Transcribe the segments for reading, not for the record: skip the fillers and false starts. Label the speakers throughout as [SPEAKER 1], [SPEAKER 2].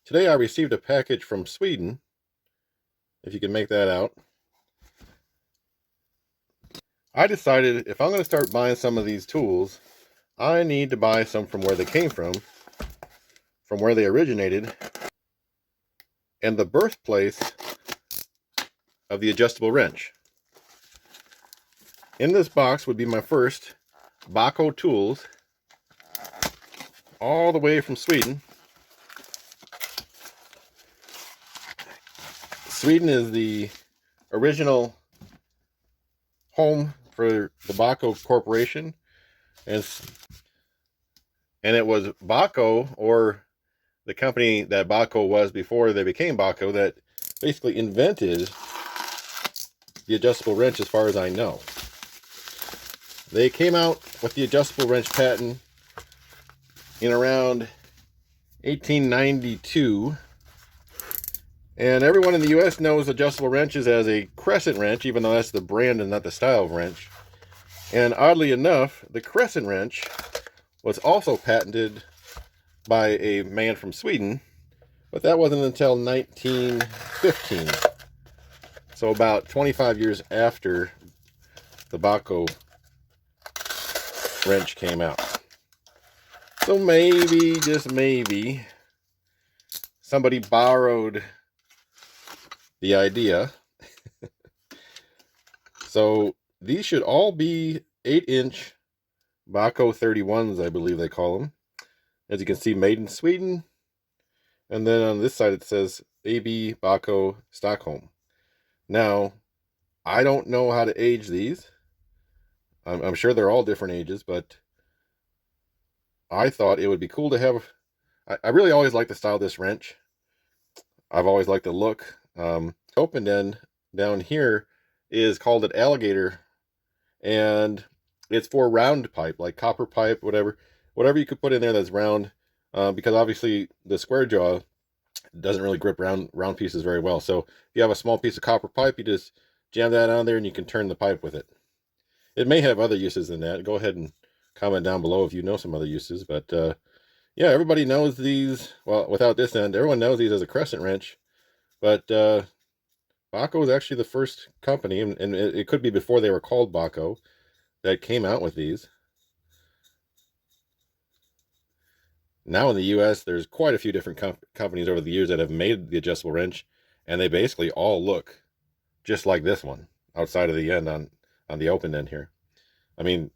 [SPEAKER 1] Today I received a package from Sweden, if you can make that out. I decided if I'm going to start buying some of these tools, I need to buy some from where they came from where they originated, and the birthplace of the adjustable wrench. In this box would be my first Bahco tools, all the way from Sweden. Sweden is the original home for the Bahco Corporation, and it was Bahco, or the company that Bahco was before they became Bahco, that basically invented the adjustable wrench, as far as I know. They came out with the adjustable wrench patent in around 1892, and everyone in the US knows adjustable wrenches as a crescent wrench, even though that's the brand and not the style of wrench. And oddly enough, the crescent wrench was also patented by a man from Sweden, but that wasn't until 1915. So about 25 years after the Bahco wrench came out. So maybe, just maybe, somebody borrowed the idea. So these should all be 8-inch Bahco 31s, I believe they call them. As you can see, made in Sweden. And then on this side it says AB Bahco Stockholm. Now, I don't know how to age these. I'm sure they're all different ages, but I thought it would be cool to have. I really always like the style of this wrench. I've always liked the look. Open end down here is called an alligator, and it's for round pipe, like copper pipe, whatever you could put in there that's round, because obviously the square jaw doesn't really grip round pieces very well. So if you have a small piece of copper pipe, you just jam that on there and you can turn the pipe with it. It may have other uses than that. Go ahead and comment down below if you know some other uses. But yeah, everybody knows these. Well, without this end, everyone knows these as a crescent wrench. But Bahco was actually the first company, and it could be before they were called Bahco, that came out with these. Now in the US, there's quite a few different companies over the years that have made the adjustable wrench, and they basically all look just like this one, outside of the end on the open end here. I mean,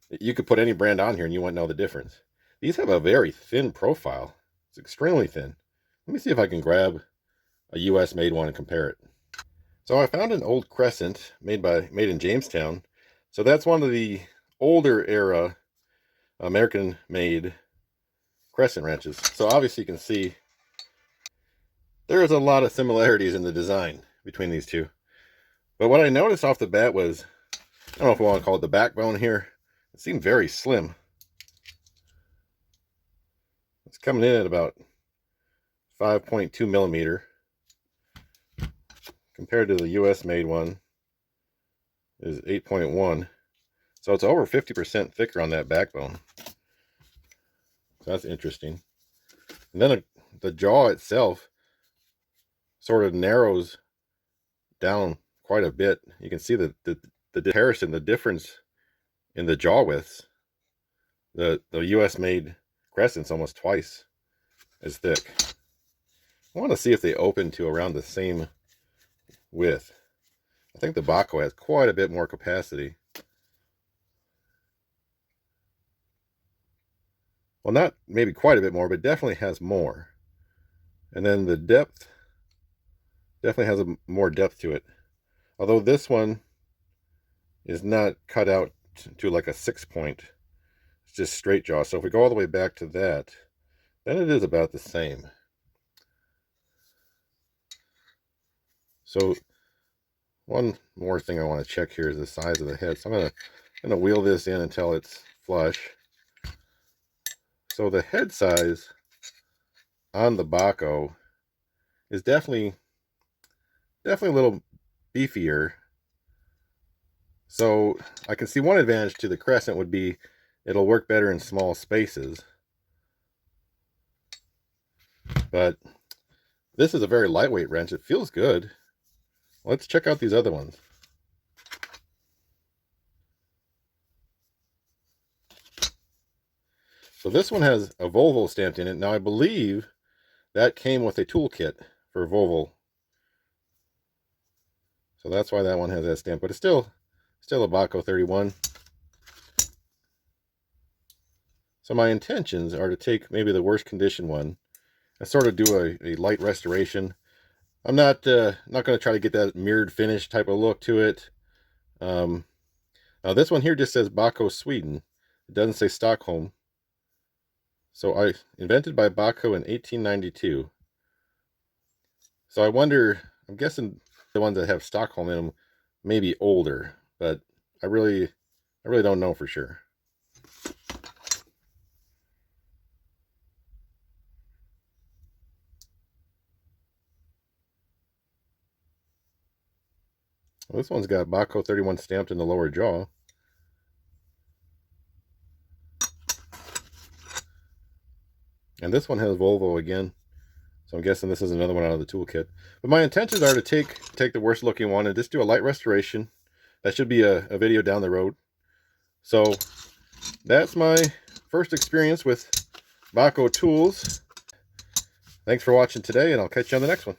[SPEAKER 1] you could put any brand on here and you wouldn't know the difference. These have a very thin profile. It's extremely thin. Let me see if I can grab a US made one and compare it. So I found an old Crescent made in Jamestown. So that's one of the older era American made crescent wrenches. So obviously you can see there is a lot of similarities in the design between these two. But what I noticed off the bat was, I don't know if we want to call it the backbone here, it seemed very slim. It's coming in at about 5.2 millimeter compared to the US made one is 8.1. So it's over 50% thicker on that backbone. So that's interesting. And then the jaw itself sort of narrows down quite a bit. You can see the comparison, the difference in the jaw widths. The US made Crescent's almost twice as thick. I want to see if they open to around the same width. I think the Bahco has quite a bit more capacity. Well, not maybe quite a bit more, but definitely has more. And then the depth definitely has more depth to it. Although this one is not cut out to like a 6-point. It's just straight jaw. So if we go all the way back to that, then it is about the same. So one more thing I want to check here is the size of the head. So I'm gonna wheel this in until it's flush. So the head size on the Bahco is definitely a little beefier. So I can see one advantage to the Crescent would be it'll work better in small spaces. But This is a very lightweight wrench. It feels good. Let's check out these other ones. So this one has a Volvo stamped in it. Now I believe that came with a toolkit for Volvo. So that's why that one has that stamp, but it's still a Bahco 31. So my intentions are to take maybe the worst condition one and sort of do a light restoration. I'm not going to try to get that mirrored finish type of look to it. Now this one here just says Bahco Sweden. It doesn't say Stockholm. So invented by Bahco in 1892. So I wonder, I'm guessing the ones that have Stockholm in them may be older, but I really don't know for sure. Well, this one's got Bahco 31 stamped in the lower jaw. And this one has Volvo again. So I'm guessing this is another one out of the toolkit. But my intentions are to take the worst looking one and just do a light restoration. That should be a video down the road. So that's my first experience with Bahco tools. Thanks for watching today, and I'll catch you on the next one.